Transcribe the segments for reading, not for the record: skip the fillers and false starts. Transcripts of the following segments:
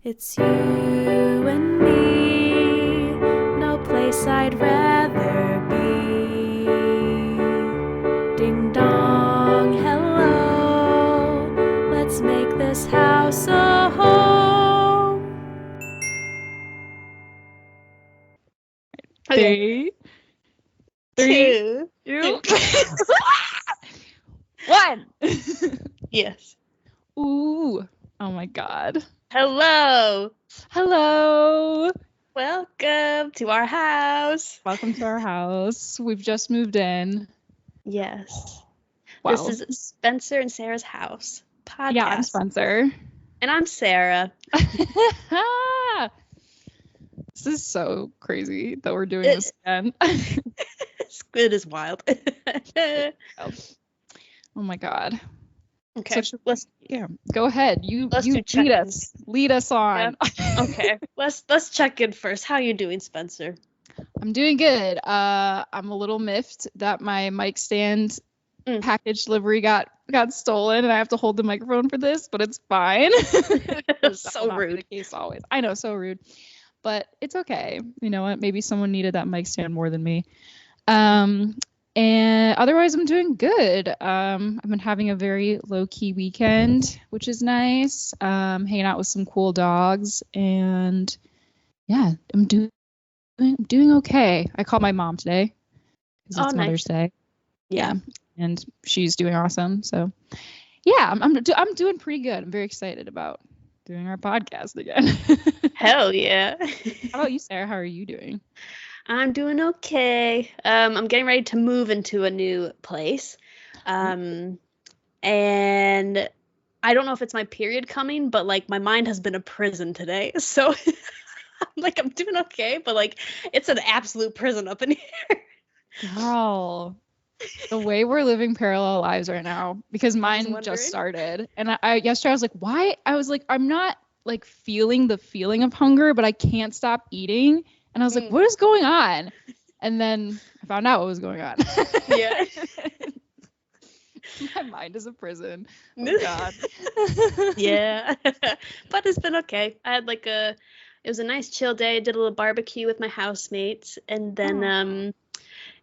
It's you and me, no place I'd rather be. Ding dong, hello, let's make this house a home. Okay. Three, two, one. yes. Ooh. Oh my God. Hello. Hello. Welcome to our house. Welcome to our house. We've just moved in. Yes. Wow. This is Spencer and Sarah's house podcast. Yeah, I'm Spencer. And I'm Sarah. This is so crazy that we're doing this again. It is wild. Oh my God. Okay. So go ahead. You Let's do lead check-ins. us. Lead us on. Yeah. Okay. Let's check in first. How you doing, Spencer? I'm doing good. I'm a little miffed that my mic stand package delivery got stolen and I have to hold the microphone for this, but it's fine. So rude. The case always. I know, so rude. But it's okay. You know what? Maybe someone needed that mic stand more than me. And otherwise I'm doing good. I've been having a very low-key weekend, which is nice. Hanging out with some cool dogs, and yeah, I'm doing okay. I called my mom today because it's Mother's Day. Yeah, and she's doing awesome. So yeah, I'm doing pretty good. I'm very excited about doing our podcast again. Hell yeah. How about you, Sarah? How are you doing? I'm doing okay. I'm getting ready to move into a new place. And I don't know if it's my period coming, but like my mind has been a prison today. So I'm doing okay, but like it's an absolute prison up in here. Girl, the way we're living parallel lives right now, because mine just started. And I yesterday I was like, why? I was like, I'm not like feeling the feeling of hunger, but I can't stop eating. And I was like, what is going on? And then I found out what was going on. Yeah. My mind is a prison. Oh, God. Yeah. But it's been okay. I had it was a nice chill day. I did a little barbecue with my housemates. And then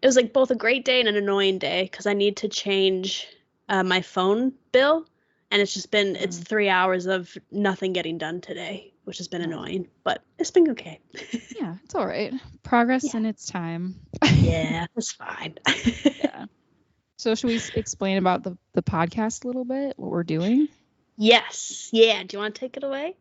it was like both a great day and an annoying day because I need to change my phone bill. And it's just been, it's 3 hours of nothing getting done today, which has been annoying, but it's been okay. Yeah, it's all right. Progress in its time. Yeah, it's fine. Yeah. So should we explain about the podcast a little bit, what we're doing? Yes. Yeah. Do you want to take it away?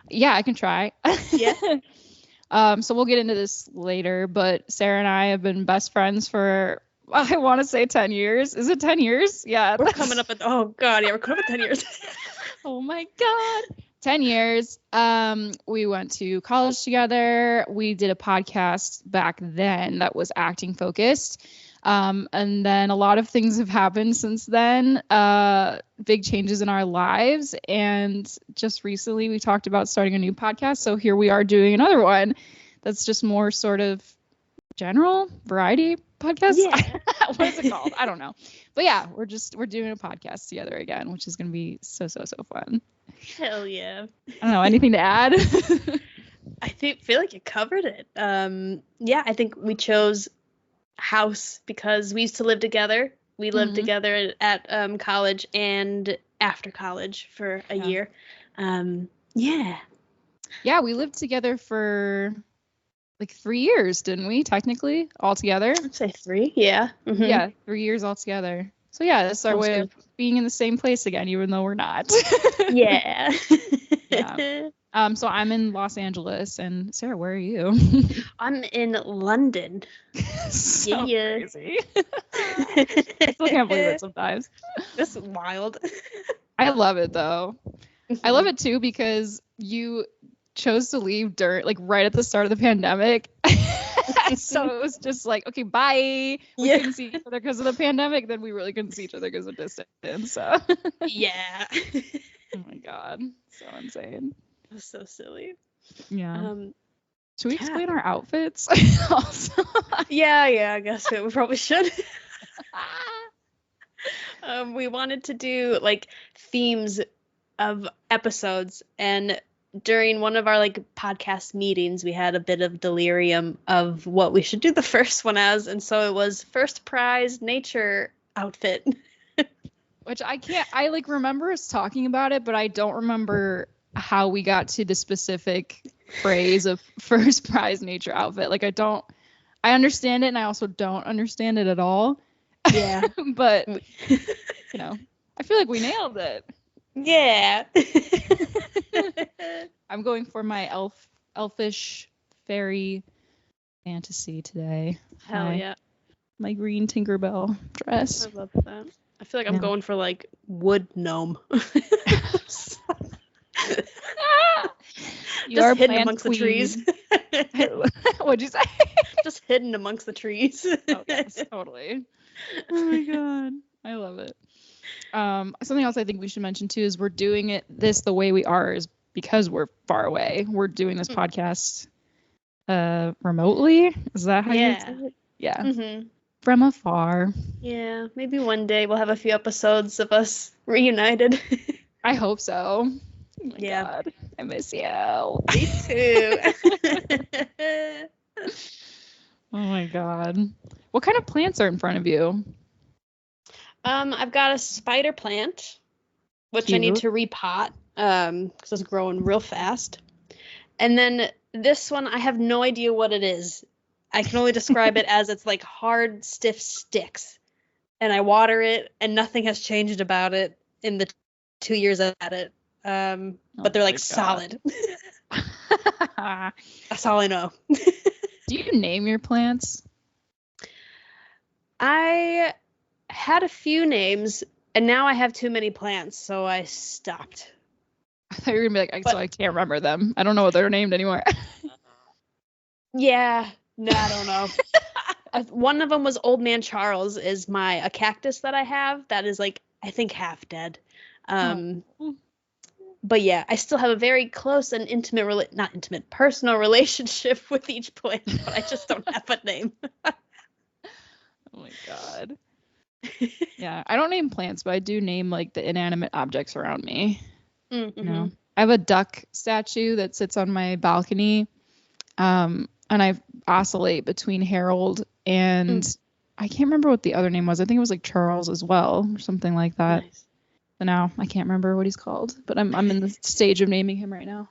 Yeah, I can try. Yeah. So we'll get into this later, but Sarah and I have been best friends for, I want to say 10 years. Is it 10 years? Yeah. We're coming up at, oh God, yeah, we're coming up at 10 years. Oh my God. 10 years. We went to college together. We did a podcast back then that was acting focused. And then a lot of things have happened since then, big changes in our lives. And just recently we talked about starting a new podcast. So here we are doing another one that's just more sort of general variety podcast. Yeah. What is it called? I don't know. But yeah, we're doing a podcast together again, which is going to be so fun. Hell yeah. I don't know. Anything to add? I feel like you covered it. Yeah, I think we chose house because we used to live together. We lived together at college and after college for a year. Yeah. Yeah, we lived together for like 3 years, didn't we? Technically, all together. I'd say 3. Yeah. Mm-hmm. Yeah, 3 years all together. So yeah, that's our way of being in the same place again, even though we're not. Yeah. Yeah. So I'm in Los Angeles, and Sarah, where are you? I'm in London. So crazy. I still can't believe it sometimes. This is wild. I love it though. I love it too because you chose to leave right at the start of the pandemic. So it was just like, okay, bye. We couldn't see each other because of the pandemic. Then we really couldn't see each other because of distance. So yeah. Oh my God, so insane. That's so silly. Yeah. Should we explain our outfits? Also? Yeah, I guess we probably should. We wanted to do like themes of episodes, and during one of our like podcast meetings, we had a bit of delirium of what we should do the first one as, and so it was first prize nature outfit. Which I like remember us talking about it, but I don't remember how we got to the specific phrase of first prize nature outfit. Like I understand it and I also don't understand it at all. Yeah. But I feel like we nailed it. Yeah. I'm going for my elfish fairy fantasy today. Hell yeah. My green Tinkerbell dress. I love that. I feel like I'm going for like wood gnome. Just hidden amongst the trees. What'd you say? Just hidden amongst the trees. Oh, yes, totally. Oh my god. I love it. Something else I think we should mention too is we're doing the way we are is because we're far away. We're doing this podcast remotely. Is that how you say it? Yeah. Mm-hmm. From afar. Yeah, maybe one day we'll have a few episodes of us reunited. I hope so. Oh my god. I miss you. Me too. Oh my god. What kind of plants are in front of you? I've got a spider plant, which Cute. I need to repot because it's growing real fast. And then this one, I have no idea what it is. I can only describe it as it's like hard, stiff sticks. And I water it, and nothing has changed about it in the 2 years I've had it. But they're like solid. That's all I know. Do you name your plants? I had a few names, and now I have too many plants, so I stopped. I thought you were going to be like, so I can't remember them. I don't know what they're named anymore. Yeah. No, I don't know. One of them was Old Man Charles, is a cactus that I have that is like, I think half dead. But yeah, I still have a very close and personal relationship with each plant, but I just don't have a name. Oh my god. Yeah, I don't name plants, but I do name like the inanimate objects around me. Mm-hmm. I have a duck statue that sits on my balcony. And I oscillate between Harold and I can't remember what the other name was. I think it was like Charles as well or something like that. Nice. So now I can't remember what he's called, but I'm in the stage of naming him right now.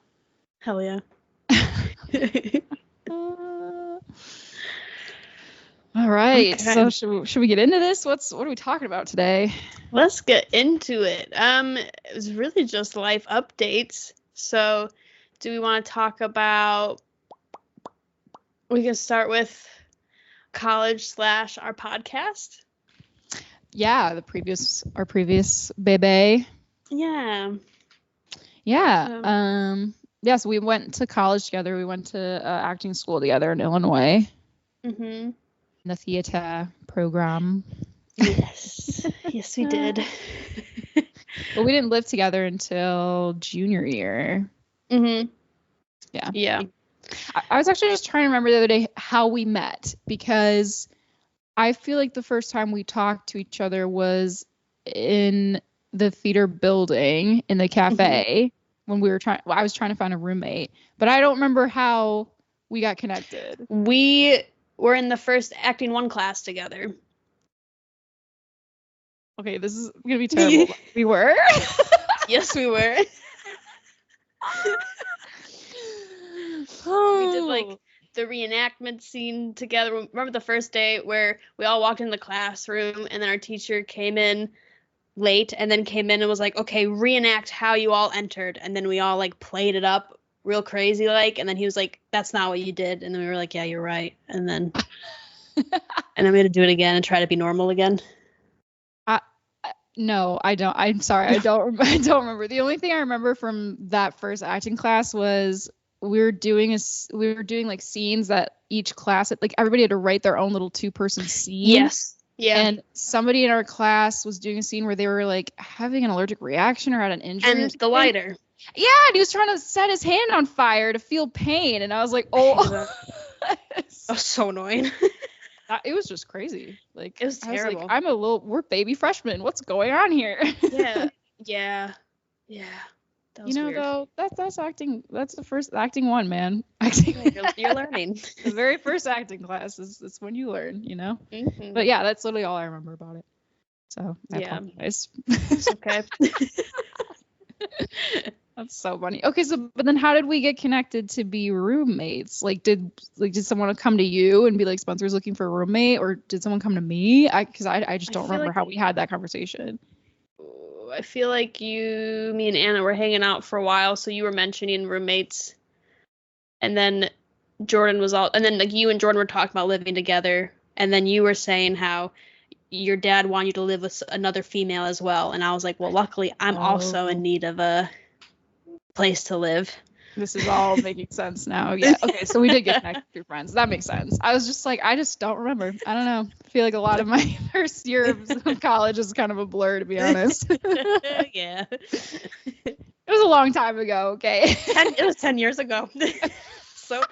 Hell yeah. All right. Okay. So should we get into this? What are we talking about today? Let's get into it. It was really just life updates. So do we want to talk about, we can start with college / our podcast? Yeah, our previous baby. Yeah. Yeah. So we went to college together. We went to acting school together in Illinois. Mm-hmm. The theater program. Yes. Yes, we did. But we didn't live together until junior year. Mm-hmm. Yeah. Yeah. I was actually just trying to remember the other day how we met, because I feel like the first time we talked to each other was in the theater building in the cafe when I was trying to find a roommate, but I don't remember how we got connected. We were in the first acting 1 class together. Okay, this is gonna be terrible. We were? Yes, we were. We did like the reenactment scene together. Remember the first day where we all walked in the classroom and then our teacher came in late and then came in and was like, okay, reenact how you all entered. And then we all like played it up real crazy like, and then he was like, that's not what you did. And then we were like, yeah, you're right. And then and then we had to do it again and try to be normal again. No, I don't. I'm sorry. I don't remember. The only thing I remember from that first acting class was we were doing like scenes that each class, like everybody had to write their own little 2-person scene. Yes. Yeah. And somebody in our class was doing a scene where they were like having an allergic reaction or had an injury. And the lighter. Yeah, and he was trying to set his hand on fire to feel pain, and I was like, oh. That was so annoying. It was just crazy. Like, it was terrible. I was like, we're baby freshmen. What's going on here? Yeah. That was weird. though, that's acting. That's the first acting one, man. Acting. Yeah, you're learning. The very first acting class is when you learn, Mhm. But yeah, that's literally all I remember about it. So I Yeah. apologize. It's okay. That's so funny. Okay, so but then how did we get connected to be roommates? Did someone come to you and be like, Spencer's looking for a roommate, or did someone come to me? Because I just don't feel remember like- how we had that conversation. I feel like me and Anna were hanging out for a while, so you were mentioning roommates, and then Jordan was and then like you and Jordan were talking about living together, and then you were saying how your dad wanted you to live with another female as well, and I was like, well, luckily I'm also in need of a place to live. This is all making sense now. Yeah. Okay, so we did get connected through friends. That makes sense. I was just like, I just don't remember. I don't know. I feel like a lot of my first year of college is kind of a blur, to be honest. Yeah. It was a long time ago. Okay. It was 10 years ago. So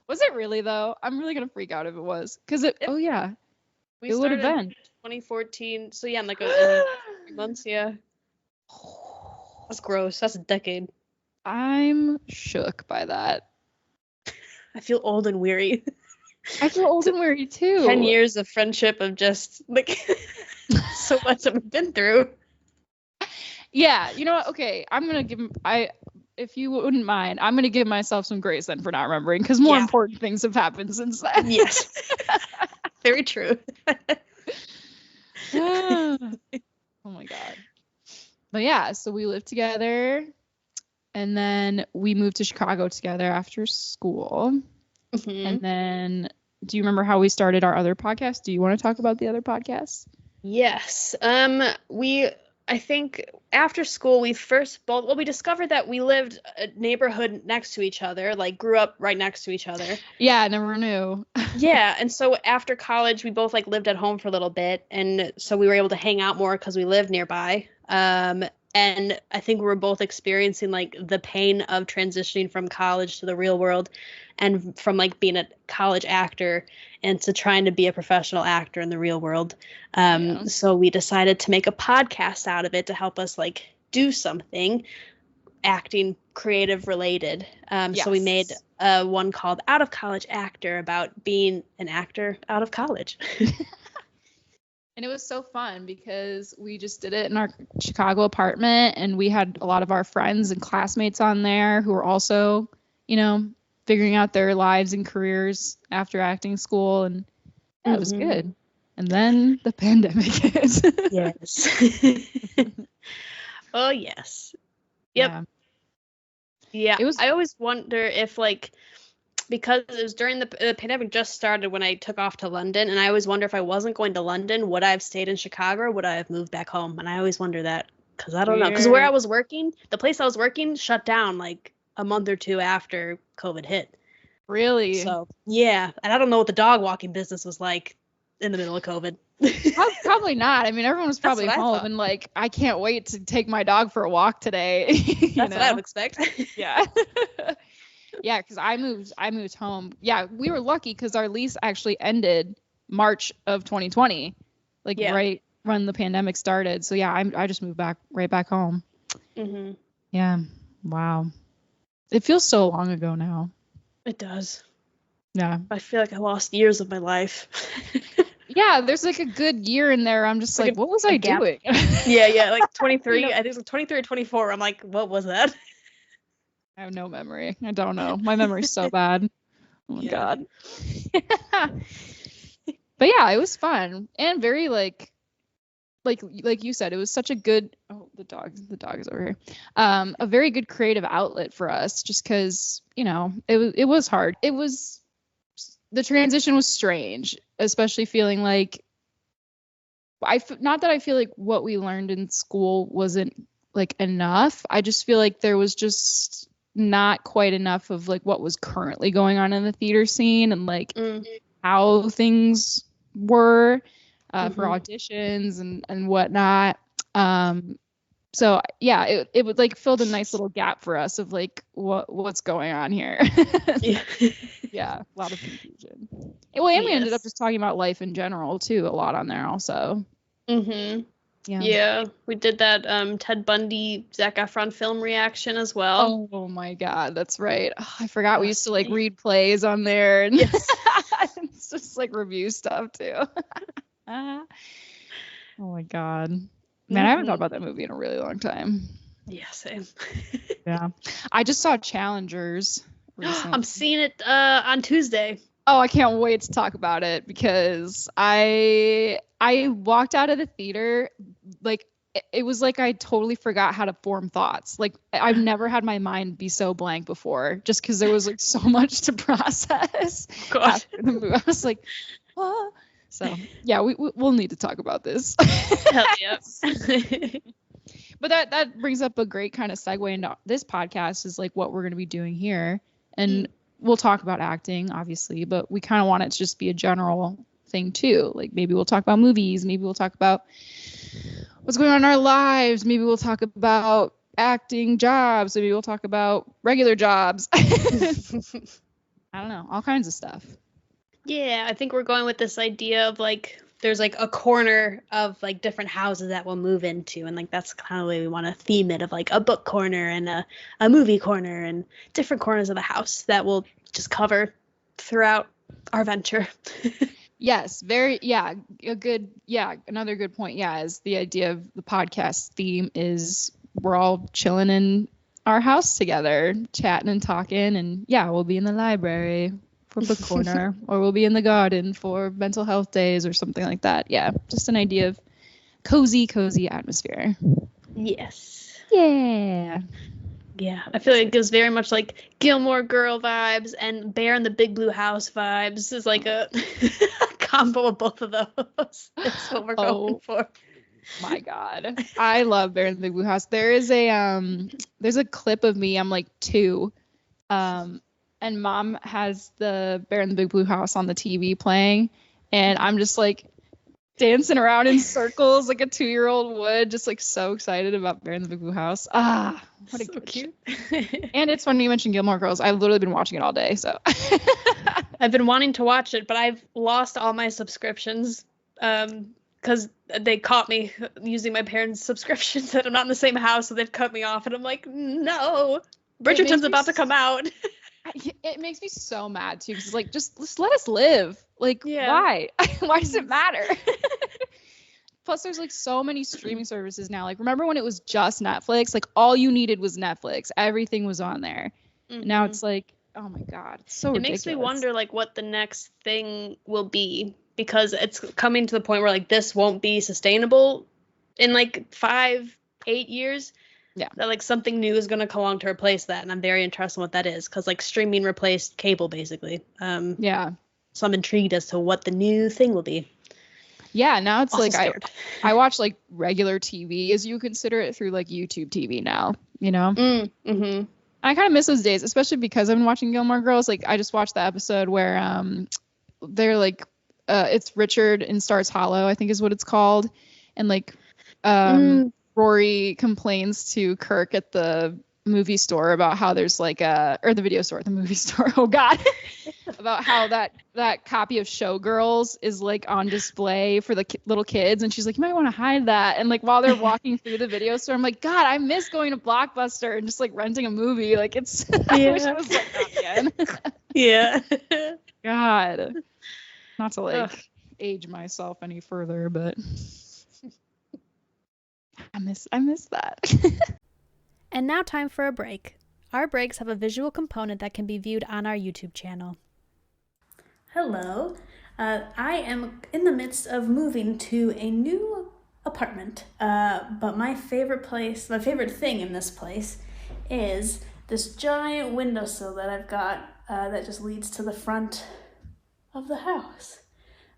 was it really though? I'm really gonna freak out if it was, because oh yeah, we it would have started been 2014. So yeah, in like in 3 months. Yeah. That's gross. That's a decade. I'm shook by that. I feel old and weary. I feel old and weary too. 10 years of friendship of just like so much that we've been through. Yeah, you know what? Okay, I'm gonna give if you wouldn't mind, I'm gonna give myself some grace then for not remembering, because more important things have happened since then. Yes. Very true. Oh my god. But yeah, so we lived together, and then we moved to Chicago together after school. Mhm. And then, do you remember how we started our other podcast? Do you want to talk about the other podcast? Yes. I think after school we discovered that we lived a neighborhood next to each other, like grew up right next to each other. Yeah, I never knew. Yeah, and so after college we both like lived at home for a little bit, and so we were able to hang out more because we lived nearby. And I think we were both experiencing like the pain of transitioning from college to the real world, and from like being a college actor and to trying to be a professional actor in the real world. So we decided to make a podcast out of it to help us like do something acting creative related. So we made one called Out of College Actor, about being an actor out of college. And it was so fun because we just did it in our Chicago apartment, and we had a lot of our friends and classmates on there who were also, figuring out their lives and careers after acting school, and it was good. And then the pandemic hit. Yes. Oh, yes. Yep. Yeah. I always wonder if because it was during the pandemic just started when I took off to London, and I always wonder if I wasn't going to London, would I have stayed in Chicago or would I have moved back home? And I always wonder that, because I don't know. Because where I was working, the place I was working shut down like a month or two after COVID hit. Really? So, yeah. And I don't know what the dog walking business was like in the middle of COVID. Probably not. I mean, everyone was probably home and like, I can't wait to take my dog for a walk today. That's what I would expect. Yeah. Yeah, because I moved home. Yeah, we were lucky because our lease actually ended March of 2020, right when the pandemic started. So yeah, I just moved right back home. Mm-hmm. Yeah. Wow. It feels so long ago now. It does. Yeah. I feel like I lost years of my life. Yeah, there's like a good year in there. I'm just like, what was I doing? Yeah, like 23. I think it was like 23 or 24. I'm like, what was that? I have no memory. I don't know. My memory's so bad. Oh my god. But yeah, it was fun and very like you said, it was such a good. Oh, the dog is over here. A very good creative outlet for us, just because it was hard. The transition was strange, especially feeling like not that I feel like what we learned in school wasn't like enough. I just feel like there was just not quite enough of like what was currently going on in the theater scene and like how things were for auditions and whatnot. So yeah, it would like filled a nice little gap for us of like what's going on here. Yeah, a lot of confusion. Well, and we ended up just talking about life in general too a lot on there also. Mm-hmm. Yeah, we did that Ted Bundy, Zac Efron film reaction as well. Oh my God, that's right. Oh, I forgot we That used was to funny. read plays on there and Yes. it's just review stuff too. Oh my God. Man, I haven't thought about that movie in a really long time. Yeah, same. Yeah. I just saw Challengers recently. I'm seeing it on Tuesday. Oh, I can't wait to talk about it because I walked out of the theater it was like I totally forgot how to form thoughts. I've never had my mind be so blank before, just because there was so much to process after the movie. I was like, what? So yeah, we'll need to talk about this. Hell yeah. But that brings up a great kind of segue into this podcast is what we're going to be doing here, and we'll talk about acting, obviously, but we kind of want it to just be a general thing too. Maybe we'll talk about movies, maybe we'll talk about what's going on in our lives, maybe we'll talk about acting jobs, maybe we'll talk about regular jobs. I don't know, all kinds of stuff. Yeah, I think we're going with this idea of there's a corner of different houses that we'll move into, and that's kind of the way we want to theme it, of a book corner and a movie corner and different corners of the house that we'll just cover throughout our venture. Yes, another good point, is the idea of the podcast theme is we're all chilling in our house together, chatting and talking, and we'll be in the library for book corner or we'll be in the garden for mental health days or something like that. Yeah, just an idea of cozy atmosphere. Yes. Yeah, I feel like it gives very much Gilmore Girl vibes and Bear in the Big Blue House vibes. Is a combo of both of those. That's what we're going for. My God, I love Bear in the Big Blue House. There's a clip of me. I'm 2, and Mom has the Bear in the Big Blue House on the TV playing, and I'm just dancing around in circles like a 2-year-old would, just so excited about Bear in the Big Blue House. What a cute. And it's funny you mentioned Gilmore Girls. I've literally been watching it all day, so I've been wanting to watch it, but I've lost all my subscriptions because they caught me using my parents' subscriptions that I'm not in the same house, so they've cut me off, and I'm like, no, Bridgerton's about to come out. It makes me so mad too, because just let us live. Why? Why does it matter? Plus, there's so many streaming services now. Remember when it was just Netflix? All you needed was Netflix. Everything was on there. And now it's oh my God, it's so ridiculous. Makes me wonder what the next thing will be, because it's coming to the point where this won't be sustainable in 5-8 years. Yeah. That something new is going to come along to replace that, and I'm very interested in what that is, because streaming replaced cable basically. Yeah. So I'm intrigued as to what the new thing will be. Yeah, now it's I watch regular TV, as you consider it, through YouTube TV now, you know? Mm-hmm. I kind of miss those days, especially because I've been watching Gilmore Girls. I just watched the episode where they're it's Richard in Stars Hollow, I think is what it's called. And Rory complains to Kirk at the movie store about how there's or the video store at the movie store. Oh God. About how that copy of Showgirls is on display for the little kids, and she's like, you might want to hide that. And while they're walking through the video store, I'm like, God, I miss going to Blockbuster and just renting a movie. It's I wish it was that again. Yeah. God, not to age myself any further, but I miss that. And now time for a break. Our breaks have a visual component that can be viewed on our YouTube channel. Hello. I am in the midst of moving to a new apartment, but my favorite thing in this place is this giant windowsill that I've got that just leads to the front of the house.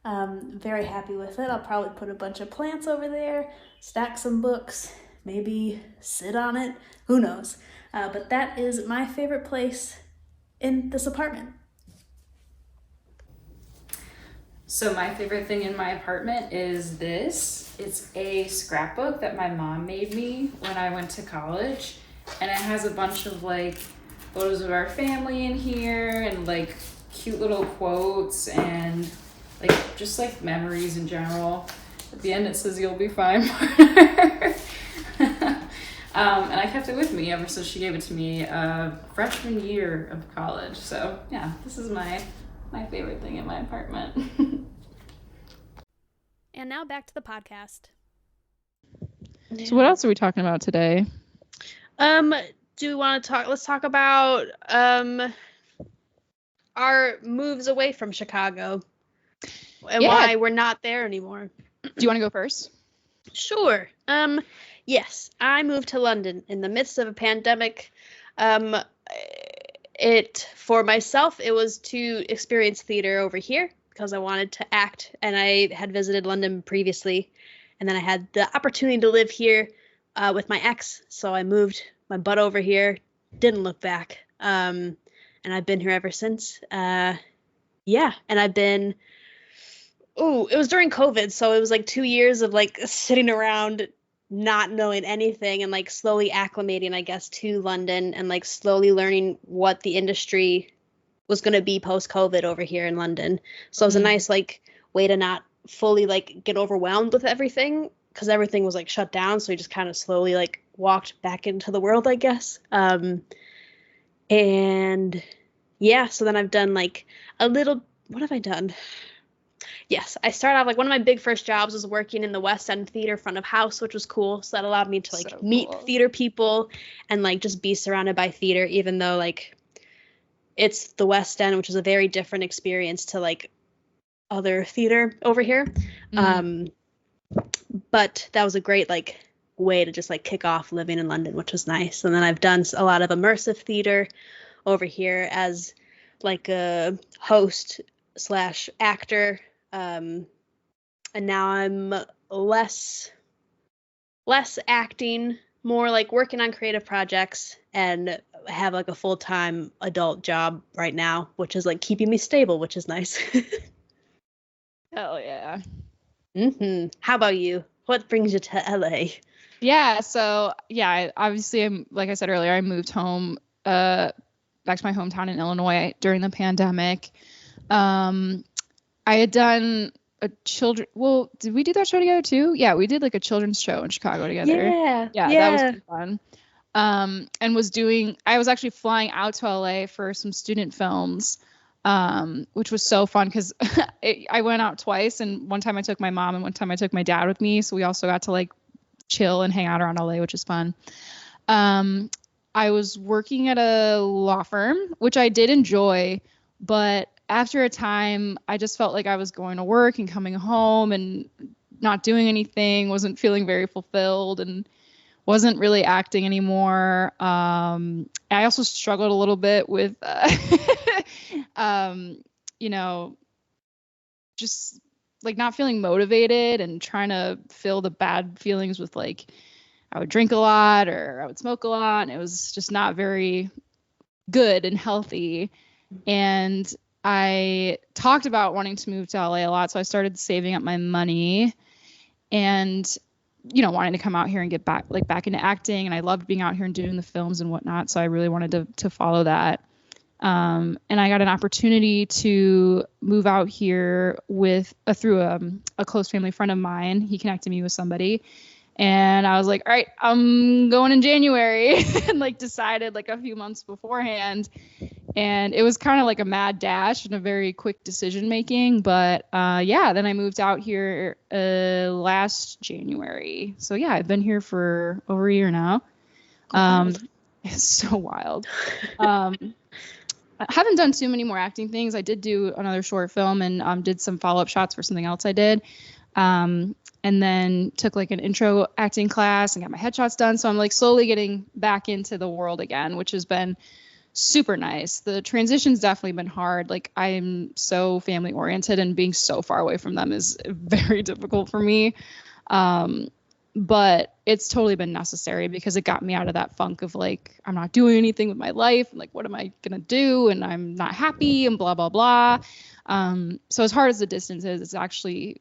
Very happy with it. I'll probably put a bunch of plants over there, stack some books, maybe sit on it, who knows. But that is my favorite place in this apartment. So my favorite thing in my apartment is this. It's a scrapbook that my mom made me when I went to college. And it has a bunch of photos of our family in here and cute little quotes and just memories in general. At the end, it says you'll be fine. And I kept it with me ever since she gave it to me freshman year of college. So yeah, this is my favorite thing in my apartment. And now back to the podcast. So what else are we talking about today? Do we want to talk? Let's talk about our moves away from Chicago and why we're not there anymore. Do you want to go first? Sure. Yes, I moved to London in the midst of a pandemic. For myself, it was to experience theater over here because I wanted to act, and I had visited London previously, and then I had the opportunity to live here with my ex, so I moved my butt over here, didn't look back, and I've been here ever since. And I've been, it was during COVID, so it was like 2 years of like sitting around not knowing anything and like slowly acclimating, I guess, to London and like slowly learning what the industry was going to be post-COVID over here in London. So it was a nice like way to not fully like get overwhelmed with everything because everything was like shut down. So we just kind of slowly like walked back into the world, I guess. And yeah, so then I've done like what have I done? Yes, I started off like one of my big first jobs was working in the West End Theater front of house, which was cool. So that allowed me to like meet theater people and like just be surrounded by theater, even though like it's the West End, which is a very different experience to like other theater over here. But that was a great like way to just like kick off living in London, which was nice. And then I've done a lot of immersive theater over here as like a host / actor. And now I'm less acting, more like working on creative projects, and have like a full-time adult job right now, which is like keeping me stable, which is nice. Hell yeah. How about you? What brings you to LA? Yeah, so yeah, obviously like I said earlier, I moved home back to my hometown in Illinois during the pandemic. I had done did we do that show together too? Yeah, we did like a children's show in Chicago together. Yeah, that was pretty fun. And I was actually flying out to LA for some student films, which was so fun because I went out twice, and one time I took my mom and one time I took my dad with me. So we also got to like chill and hang out around LA, which is fun. I was working at a law firm, which I did enjoy, but after a time, I just felt like I was going to work and coming home and not doing anything, wasn't feeling very fulfilled, and wasn't really acting anymore. I also struggled a little bit with, just like not feeling motivated and trying to fill the bad feelings with like, I would drink a lot or I would smoke a lot, and it was just not very good and healthy. And I talked about wanting to move to LA a lot, so I started saving up my money and, wanting to come out here and get back into acting. And I loved being out here and doing the films and whatnot, so I really wanted to follow that. And I got an opportunity to move out here through a close family friend of mine. He connected me with somebody. And I was like, all right, I'm going in January, and like decided like a few months beforehand. And it was kind of like a mad dash and a very quick decision making. But then I moved out here last January. So yeah, I've been here for over a year now. It's so wild. I haven't done too many more acting things. I did do another short film and did some follow-up shots for something else I did. And then took like an intro acting class and got my headshots done. So I'm like slowly getting back into the world again, which has been super nice. The transition's definitely been hard. Like I'm so family oriented, and being so far away from them is very difficult for me. But it's totally been necessary because it got me out of that funk of like, I'm not doing anything with my life. And like, what am I going to do? And I'm not happy and blah, blah, blah. So as hard as the distance is, it's actually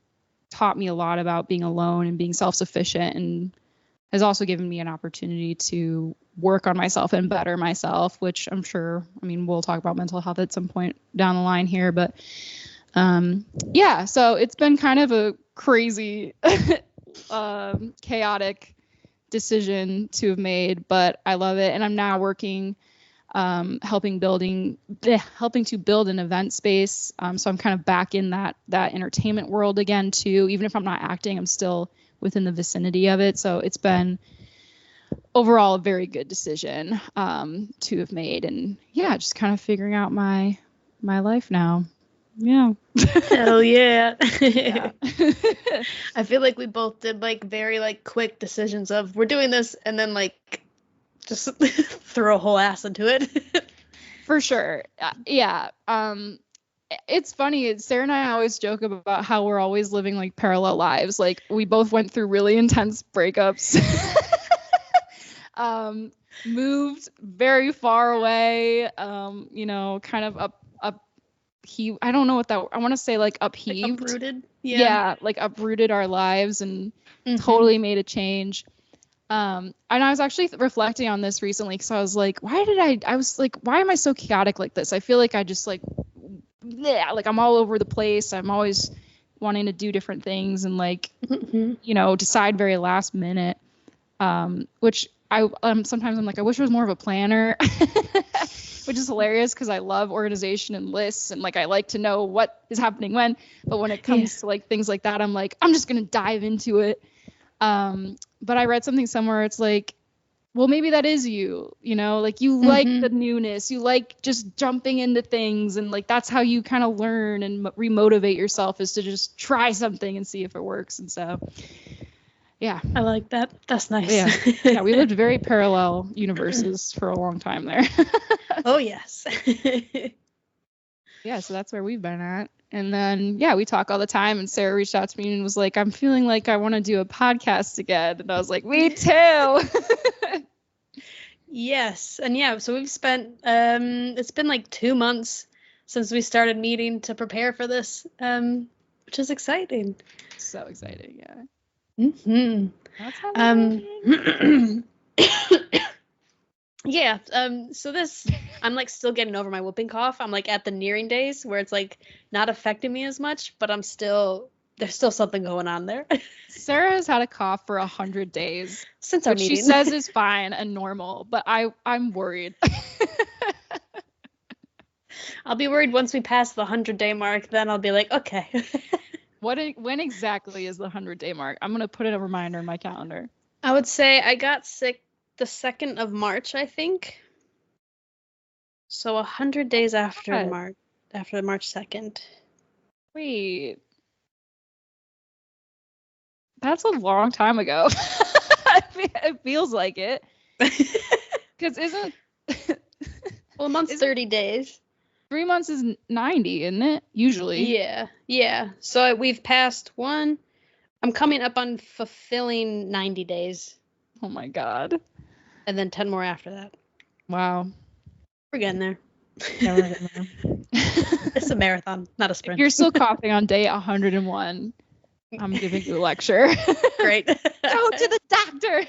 taught me a lot about being alone and being self-sufficient, and has also given me an opportunity to work on myself and better myself, which I'm sure, we'll talk about mental health at some point down the line here, but so it's been kind of a crazy, chaotic decision to have made, but I love it. And I'm now working, helping to build an event space. So I'm kind of back in that entertainment world again too. Even if I'm not acting, I'm still within the vicinity of it. So it's been overall a very good decision to have made. And yeah, just kind of figuring out my life now. Yeah. Hell yeah. Yeah. I feel like we both did like very like quick decisions of we're doing this and then like just throw a whole ass into it. For sure. Yeah. It's funny. Sarah and I always joke about how we're always living like parallel lives. Like we both went through really intense breakups. Moved very far away. Kind of I don't know what that, I want to say like upheaved. Like uprooted. Yeah, like uprooted our lives and totally made a change. And I was actually reflecting on this recently because I was like, why am I so chaotic like this? I feel like I just like I'm all over the place. I'm always wanting to do different things and like, decide very last minute. Which sometimes I'm like, I wish I was more of a planner, which is hilarious because I love organization and lists and like I like to know what is happening when. But when it comes to like things like that, I'm like, I'm just gonna dive into it. But I read something somewhere. It's like, well, maybe that is you, like you like the newness, you like just jumping into things. And like, that's how you kind of learn and remotivate yourself, is to just try something and see if it works. And so, yeah. I like that. That's nice. Yeah, we lived very parallel universes for a long time there. Oh, yes. Yeah, so that's where we've been at. And then, yeah, we talk all the time. And Sarah reached out to me and was like, I'm feeling like I want to do a podcast again. And I was like, me too. Yes. And yeah, so we've spent, it's been like 2 months since we started meeting to prepare for this, which is exciting. So exciting, yeah. Mm-hmm. That's Yeah, so this, I'm like still getting over my whooping cough. I'm like at the nearing days where it's like not affecting me as much, but there's still something going on there. Sarah has had a cough for 100 days. Since our which meeting. She says is fine and normal, but I'm worried. I'll be worried once we pass the 100-day mark, then I'll be like, okay. When exactly is the 100-day mark? I'm going to put in a reminder in my calendar. I would say I got sick the 2nd of March, I think. So 100 days after March 2nd. Wait. That's a long time ago. It feels like it. Because isn't... Well, a month's 30 days. 3 months is 90, isn't it? Usually. Yeah. So we've passed one. I'm coming up on fulfilling 90 days. Oh my God. And then 10 more after that. Wow. We're getting there. Yeah, we're getting there. It's a marathon, not a sprint. If you're still coughing on day 101, I'm giving you a lecture. Great. Go to the doctor.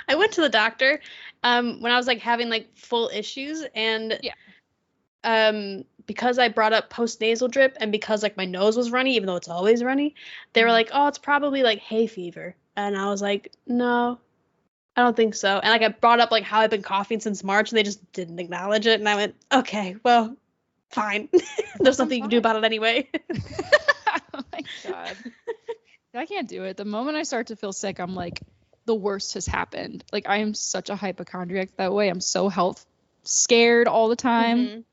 I went to the doctor when I was like having like full issues, and because I brought up postnasal drip and because like my nose was runny, even though it's always runny, they were like, oh, it's probably like hay fever. And I was like, no, I don't think so. And like I brought up like how I've been coughing since March, and they just didn't acknowledge it. And I went, okay, well, fine. There's nothing you can do about it anyway. Oh my God. I can't do it. The moment I start to feel sick, I'm like, the worst has happened. Like I am such a hypochondriac that way. I'm so health scared all the time.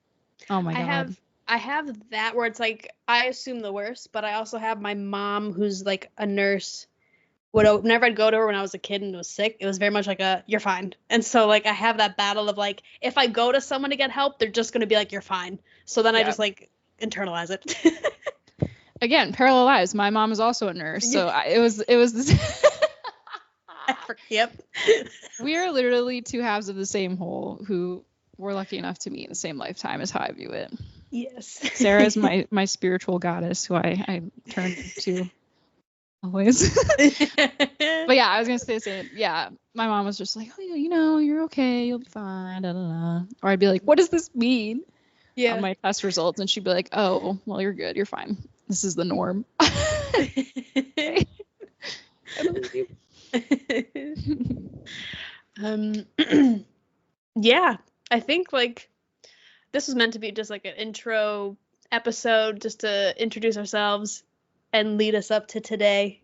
Oh my God. I have that where it's like I assume the worst, but I also have my mom who's like a nurse. Whenever I'd go to her when I was a kid and was sick, it was very much like you're fine. And so like I have that battle of like, if I go to someone to get help, they're just going to be like, you're fine. So then I just like internalize it. Again, parallel lives. My mom is also a nurse. So it was this. Yep. We are literally two halves of the same whole who were lucky enough to meet in the same lifetime, is how I view it. Yes. Sarah is my spiritual goddess who I turn to always. But yeah, I was gonna say the same. Yeah, my mom was just like, oh, you're okay, you'll be fine, da, da, da. Or I'd be like, what does this mean? Yeah. On my test results, and she'd be like, oh, well, you're good, you're fine. This is the norm. I believe you. Yeah, I think like this was meant to be just like an intro episode just to introduce ourselves and lead us up to today.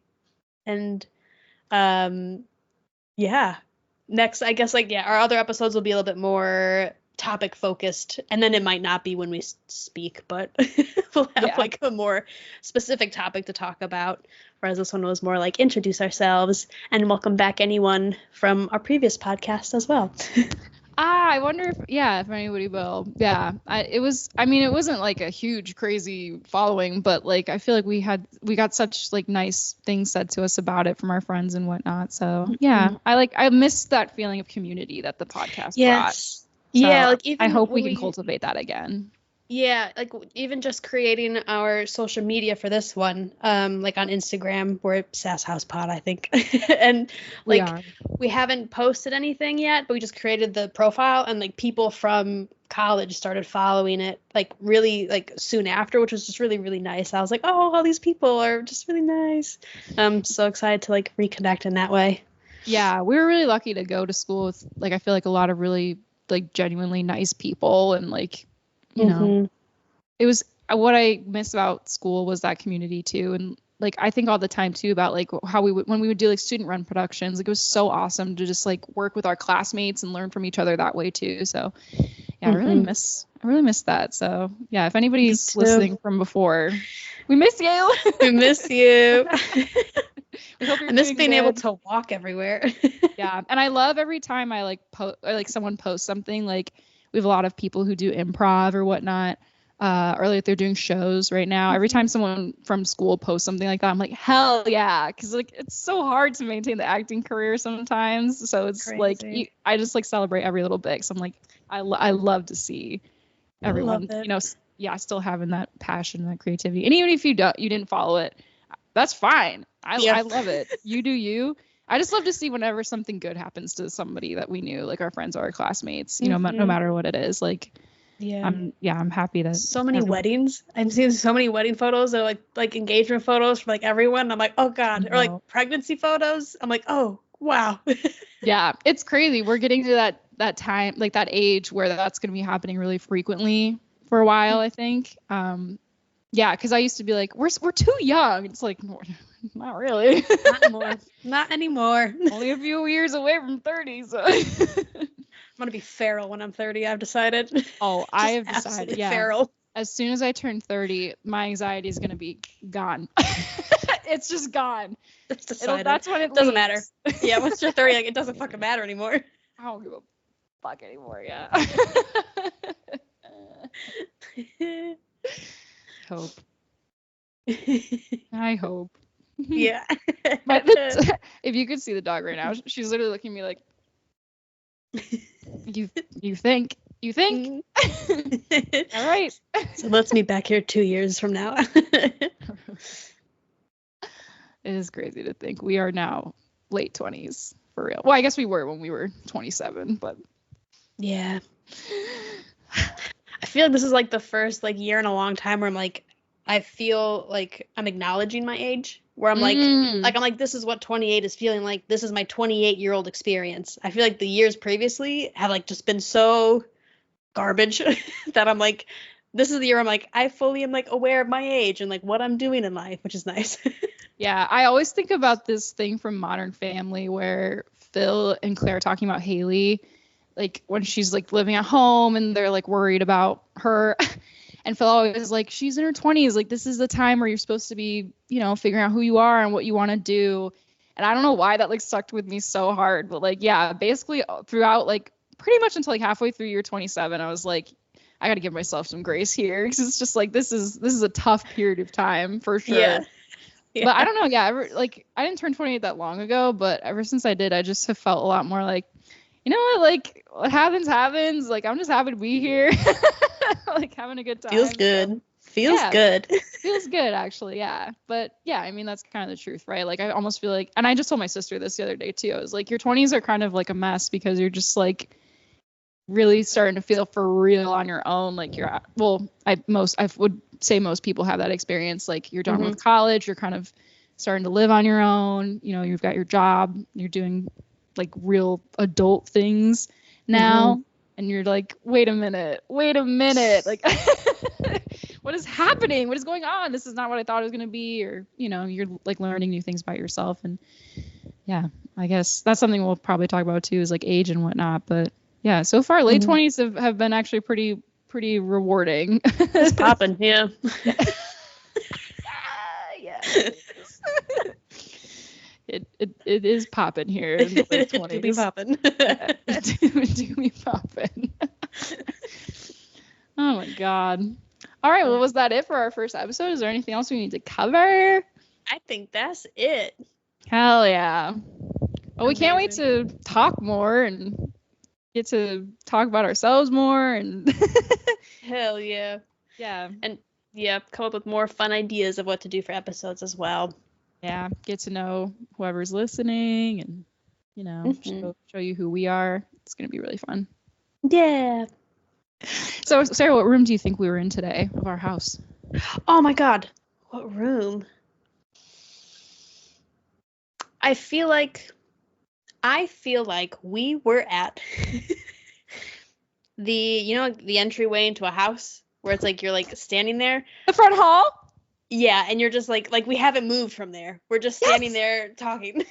And yeah, next I guess like our other episodes will be a little bit more topic focused, and then it might not be when we speak, but we'll have like a more specific topic to talk about, whereas this one was more like introduce ourselves and welcome back anyone from our previous podcast as well. I wonder if anybody will. Yeah, it wasn't like a huge crazy following, but like I feel like we got such like nice things said to us about it from our friends and whatnot. So yeah, I missed that feeling of community that the podcast brought. So yeah, like even I hope we can cultivate that again. Yeah, like even just creating our social media for this one, like on Instagram, we're Sass House Pod, I think. And like we haven't posted anything yet, but we just created the profile, and like people from college started following it like really like soon after, which was just really, really nice. I was like, oh, all these people are just really nice. I'm so excited to like reconnect in that way. Yeah, we were really lucky to go to school with like I feel like a lot of really like genuinely nice people, and like you know, it was what I miss about school was that community too. And like, I think all the time too about like how when we would do like student run productions, like it was so awesome to just like work with our classmates and learn from each other that way too. So yeah, I really miss that. So yeah, if anybody's listening from before, we miss you. We miss you. We hope you're I miss being good. able to walk everywhere. Yeah. And I love every time I like someone posts something, like we have a lot of people who do improv or whatnot, or like they're doing shows right now. Every time someone from school posts something like that, I'm like, hell yeah. Cause like, it's so hard to maintain the acting career sometimes. So it's crazy. like, I just like celebrate every little bit. So I'm like, I love to see everyone, still having that passion and that creativity. And even if you didn't follow it, that's fine. I love it. You do you. I just love to see whenever something good happens to somebody that we knew, like our friends or our classmates, you know, no matter what it is. Like, I'm happy that so many weddings. I'm seeing so many wedding photos or like engagement photos from like everyone. I'm like, oh God. Or like pregnancy photos. I'm like, oh wow. Yeah, it's crazy. We're getting to that time, like that age where that's going to be happening really frequently for a while, I think. Yeah, because I used to be like, we're too young. It's like, not really. Not anymore. Only a few years away from 30. So I'm gonna be feral when I'm 30. I've decided. Oh, I have decided. Yeah. Feral. As soon as I turn 30, my anxiety is gonna be gone. It's just gone. It's decided. That's when it doesn't matter. Yeah, once you're 30, like it doesn't fucking matter anymore. I don't give a fuck anymore. Yeah. Hope. I hope. Yeah. If you could see the dog right now, she's literally looking at me like, you think? All right. So let's meet back here 2 years from now. It is crazy to think we are now late 20s for real. Well, I guess we were when we were 27, but yeah. I feel like this is like the first like year in a long time where I'm like, I feel like I'm acknowledging my age, where I'm like, this is what 28 is feeling like. This is my 28-year-old experience. I feel like the years previously have like just been so garbage that I'm like, this is the year I'm like, I fully am like aware of my age and like what I'm doing in life, which is nice. Yeah, I always think about this thing from Modern Family where Phil and Claire are talking about Haley, like when she's like living at home and they're like worried about her. And Phil always is like, she's in her 20s. Like, this is the time where you're supposed to be, you know, figuring out who you are and what you want to do. And I don't know why that like stuck with me so hard. But like, yeah, basically throughout like pretty much until like halfway through year 27, I was like, I got to give myself some grace here. Because it's just like, this is a tough period of time for sure. Yeah. But I don't know. Yeah, I didn't turn 28 that long ago. But ever since I did, I just have felt a lot more like, you know what, like what happens. Like, I'm just happy to be here. Like having a good time. Feels good. Feels good. Feels good, actually. Yeah. But yeah, I mean, that's kind of the truth, right? Like I almost feel like, and I just told my sister this the other day too. I was like, your 20s are kind of like a mess because you're just like, really starting to feel for real on your own. Like I would say most people have that experience. Like you're done with college, you're kind of starting to live on your own. You know, you've got your job, you're doing like real adult things now. And you're like, wait a minute. Like, what is happening? What is going on? This is not what I thought it was going to be. Or, you know, you're like learning new things about yourself. And yeah, I guess that's something we'll probably talk about too, is like age and whatnot. But yeah, so far late 20s have been actually pretty rewarding. It's popping, yeah. Yeah. It is popping here in the late 20s. Do be popping. Do be popping. Oh my god. All right, well, was that it for our first episode? Is there anything else we need to cover? I think that's it. Hell yeah. Well, we can't wait to talk more and get to talk about ourselves more and Hell yeah. Yeah. And yeah, come up with more fun ideas of what to do for episodes as well. Yeah, get to know whoever's listening and, you know, show you who we are. It's going to be really fun. Yeah. So, Sarah, what room do you think we were in today of our house? Oh my god. What room? I feel like we were at the entryway into a house where it's like you're like standing there. The front hall? Yeah, and you're just like we haven't moved from there. We're just standing there talking.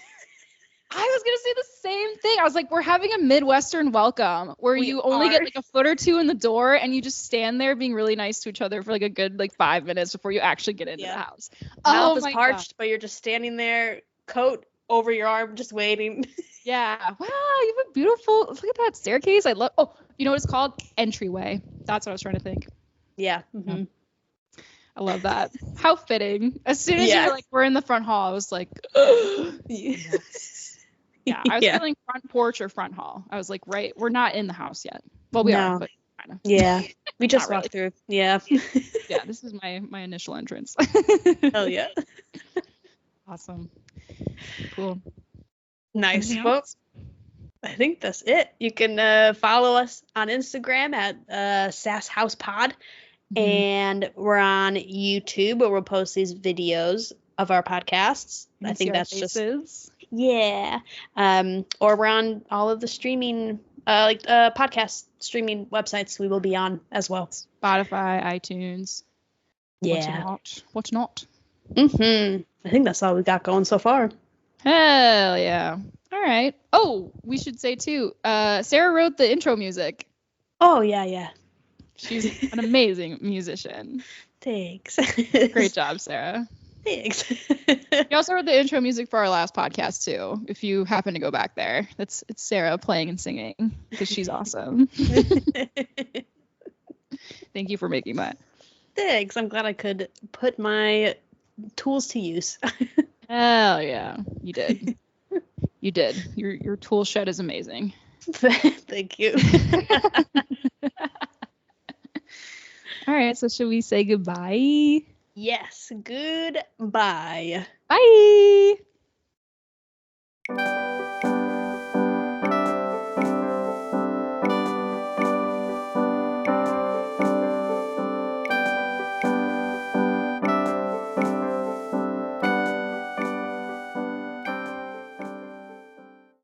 I was going to say the same thing. I was like, we're having a Midwestern welcome where you only get like a foot or two in the door and you just stand there being really nice to each other for like a good like 5 minutes before you actually get into the house. Mouth is parched, but you're just standing there, coat over your arm, just waiting. Yeah. Wow, you have a beautiful, look at that staircase. I love, you know what it's called? Entryway. That's what I was trying to think. Yeah. I love that. How fitting. As soon as you were like, we're in the front hall, I was like, yeah, I was feeling front porch or front hall. I was like, right, we're not in the house yet. Well, we are, but kind of. Yeah, we just walked through. Yeah. Yeah, this is my initial entrance. Hell yeah. Awesome. Cool. Nice. Well, I think that's it. You can follow us on Instagram at Sass House Pod. And we're on YouTube where we'll post these videos of our podcasts. I think that's just or we're on all of the streaming podcast streaming websites we will be on as well. Spotify, iTunes. Yeah. What's not? I think that's all we got going so far. Hell yeah. All right. Oh, we should say too, Sarah wrote the intro music. Oh yeah. She's an amazing musician. Thanks. Great job, Sarah. Thanks. You also wrote the intro music for our last podcast too. If you happen to go back there, it's Sarah playing and singing because she's awesome. Thank you for making that. Thanks. I'm glad I could put my tools to use. Hell yeah, you did. You did. Your tool shed is amazing. Thank you. All right, so should we say goodbye? Yes, goodbye. Bye.